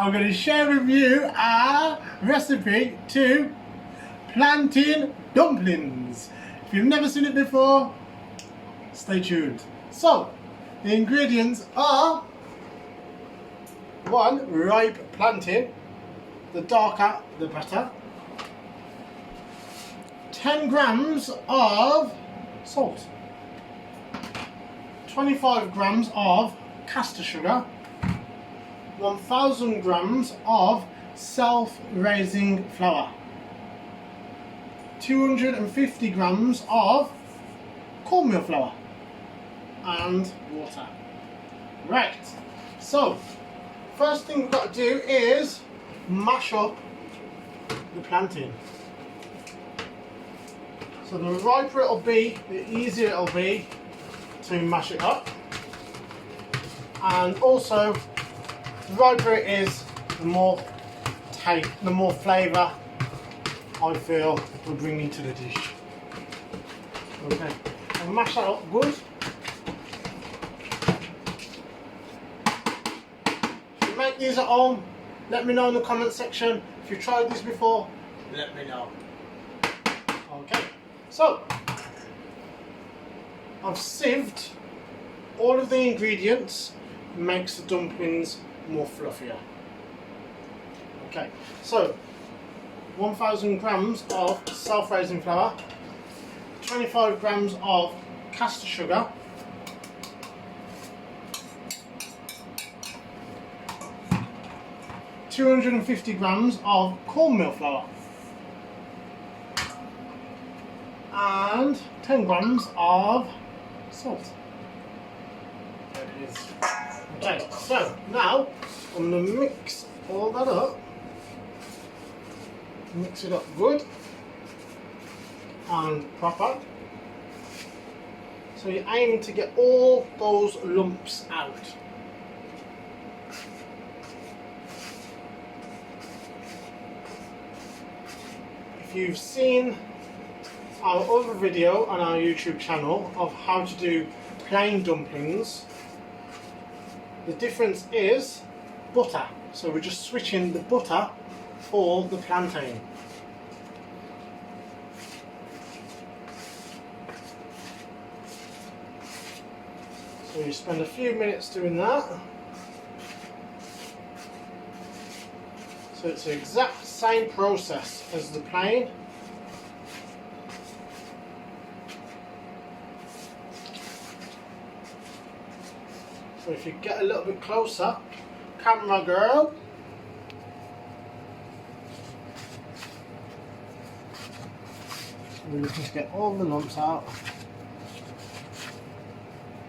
I'm going to share with you our recipe to plantain dumplings. If you've never seen it before, stay tuned. So, the ingredients are 1 ripe plantain, the darker the better, 10 grams of salt, 25 grams of caster sugar, 1000 grams of self-raising flour, 250 grams of cornmeal flour, and water. Right, so first thing we've got to do is mash up the plantain. So the riper it'll be, the easier it'll be to mash it up, and also the riper it is, the more flavour I feel will bring into the dish. Okay, and mash that up good. If you make these at home, let me know in the comment section. If you've tried this before, let me know. Okay, so I've sieved all of the ingredients, makes the dumplings more fluffier. Okay, so 1000 grams of self-raising flour, 25 grams of caster sugar, 250 grams of cornmeal flour, and 10 grams of salt. There it is. Okay, so now I'm going to mix all that up. Mix it up good and proper. So you aim to get all those lumps out. If you've seen our other video on our YouTube channel of how to do plain dumplings, the difference is butter. So we're just switching the butter for the plantain. So you spend a few minutes doing that. So it's the exact same process as the plain. So if you get a little bit closer, camera girl. We're looking to get all the lumps out,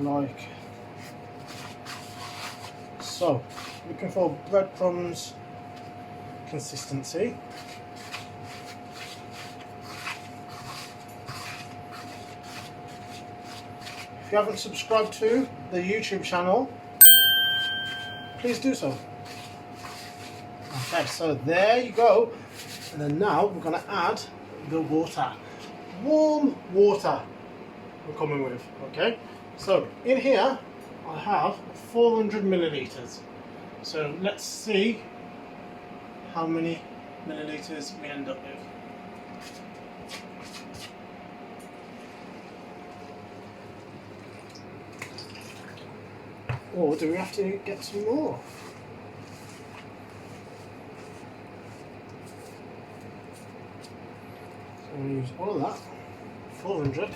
like so. Looking for breadcrumbs consistency. If you haven't subscribed to the YouTube channel, please do so. Okay, so there you go. And then now we're going to add the water. Warm water we're coming with. Okay, so in here I have 400 milliliters. So let's see how many milliliters we end up with. Or do we have to get some more? So we'll use all of that, 400.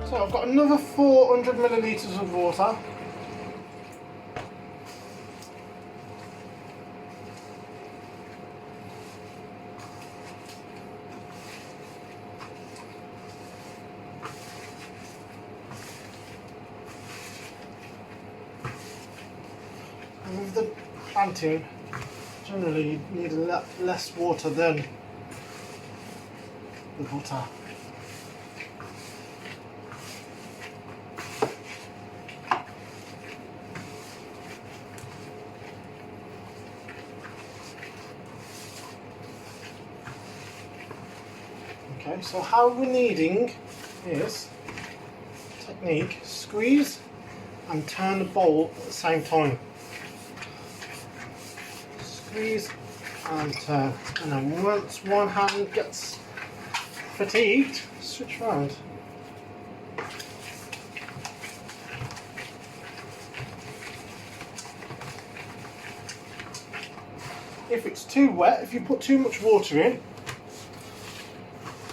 So I've got another 400 milliliters of water. And with the plantain, generally you need a lot less water than the butter. Okay, so how we're kneading is technique: squeeze and turn the bowl at the same time. Squeeze and turn, and then once one hand gets fatigued, switch round. If it's too wet, if you put too much water in,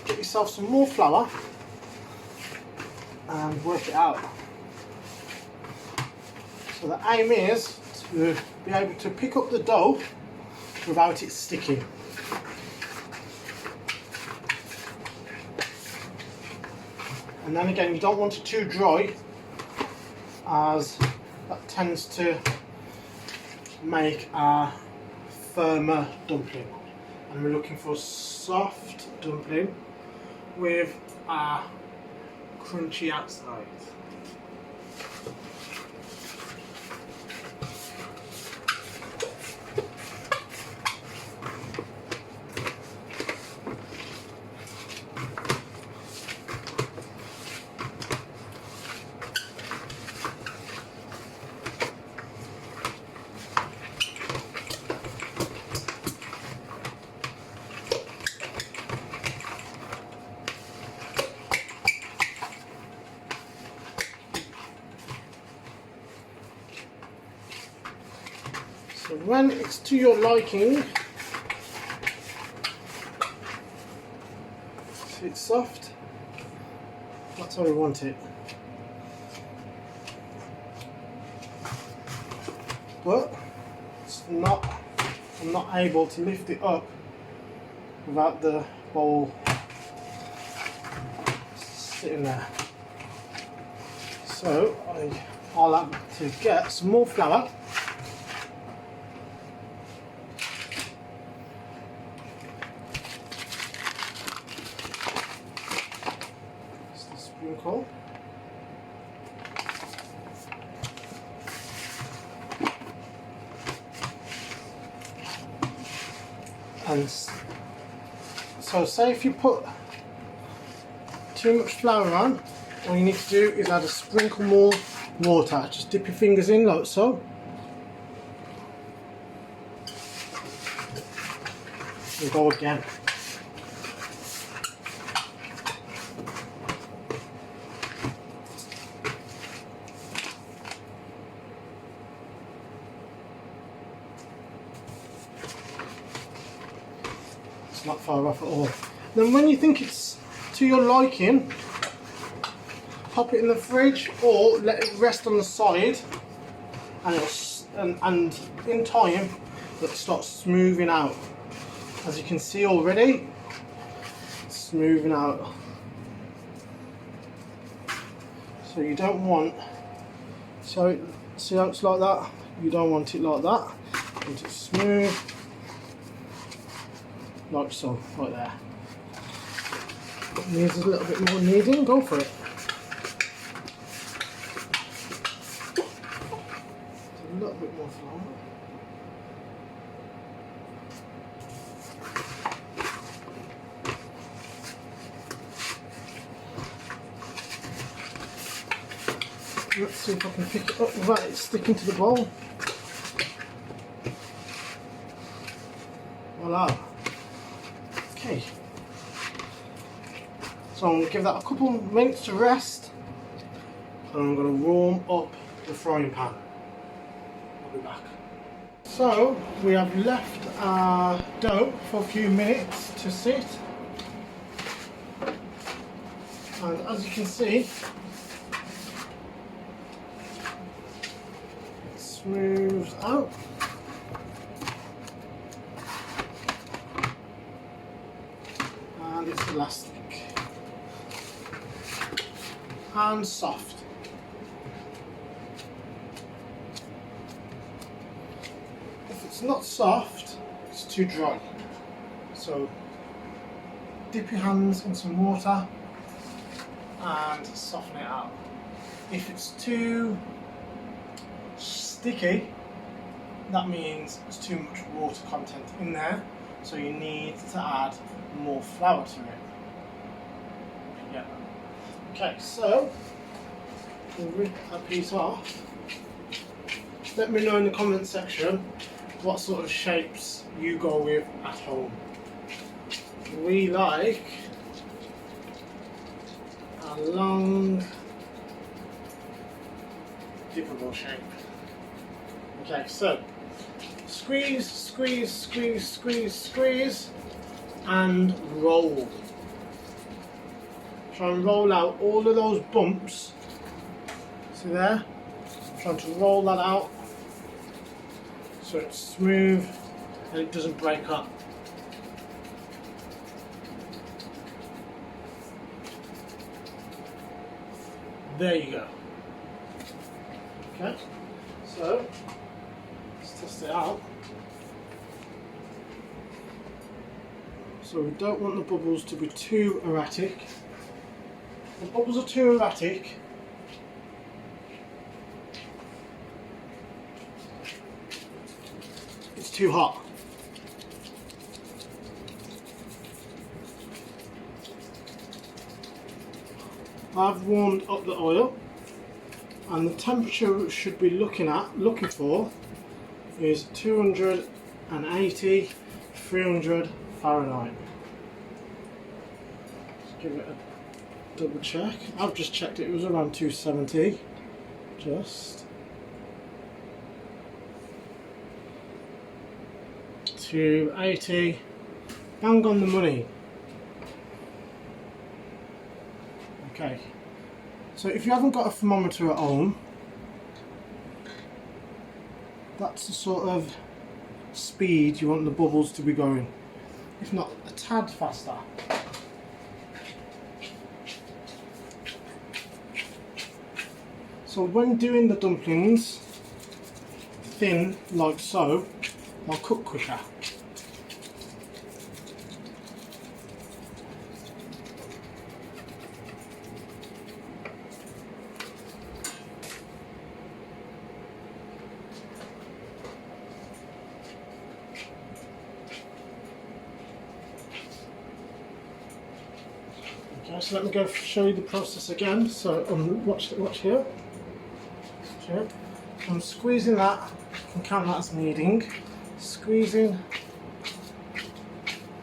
get yourself some more flour and work it out. So the aim is to be able to pick up the dough without it sticking. And then again, you don't want it too dry, as that tends to make a firmer dumpling, and we're looking for a soft dumpling with a crunchy outside. So when it's to your liking, so it's soft, that's how we want it. But I'm not able to lift it up without the bowl sitting there. So I'll have to get some more flour. Sprinkle. And so say if you put too much flour on, all you need to do is add a sprinkle more water. Just dip your fingers in like so. And go again. Not far off at all. Then when you think it's to your liking, pop it in the fridge or let it rest on the side, and and in time it'll start smoothing out. As you can see already, it's smoothing out. So you don't want, so see how it's like that? You don't want it like that. You want it smooth. Like so, right there. It needs a little bit more kneading, go for it. A little bit more flour. Let's see if I can pick it up without it sticking to the bowl. Voila. Okay, so I'm going to give that a couple of minutes to rest, and I'm going to warm up the frying pan. I'll be back. So we have left our dough for a few minutes to sit, and as you can see, it smooths out. And it's elastic and soft. If it's not soft, it's too dry. So dip your hands in some water and soften it out. If it's too sticky, that means there's too much water content in there, so you need to add more flour to it. Okay, so we'll rip that piece off. Let me know in the comment section what sort of shapes you go with at home. We like a long, dippable shape. Okay, so squeeze, squeeze, squeeze, squeeze, squeeze, and roll. Try and roll out all of those bumps. See there? Trying to roll that out so it's smooth and it doesn't break up. There you go. Okay, so let's test it out. So we don't want the bubbles to be too erratic. If the bubbles are too erratic, it's too hot. I've warmed up the oil, and the temperature we should be looking for is 280, 300 Fahrenheit. Let's give it a double check. I've just checked it was around 270. Just 280, bang on the money. Okay, so if you haven't got a thermometer at home, that's the sort of speed you want the bubbles to be going, if not a tad faster. So when doing the dumplings thin like so, they'll cook quicker. Okay, so let me go show you the process again. So watch here. Okay. I'm squeezing that. You can count that as kneading. Squeezing,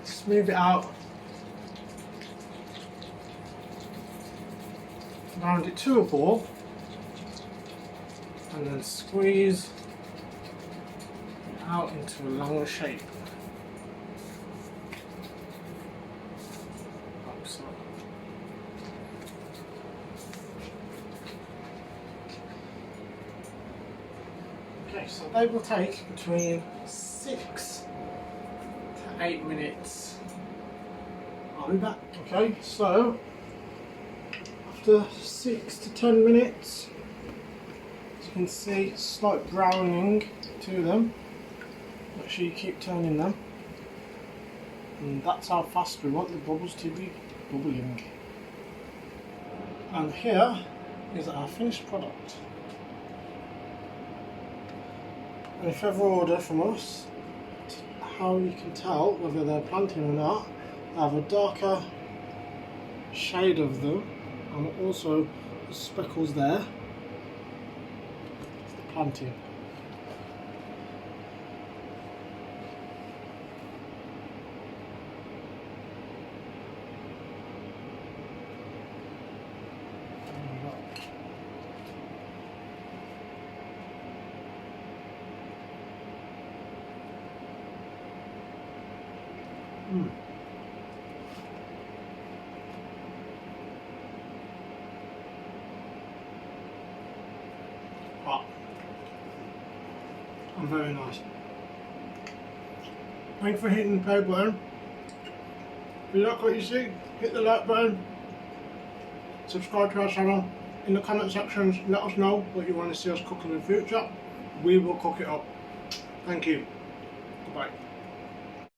smooth it out, round it to a ball, and then squeeze it out into a longer shape. Like so. Okay, so they will take between 6 to 8 minutes. I'll be back. Okay, so after 6 to 10 minutes, as you can see, slight browning to them. Make sure you keep turning them, and that's how fast we want the bubbles to be bubbling. And here is our finished product. And if you ever order from us, how you can tell whether they're plantain or not, I have a darker shade of them, and also the speckles there, it's the plantain. Hot and very nice. Thanks for hitting the play button. If you like what you see, hit the like button, subscribe to our channel. In the comment sections, let us know what you want to see us cook in the future. We will cook it up. Thank you. Goodbye.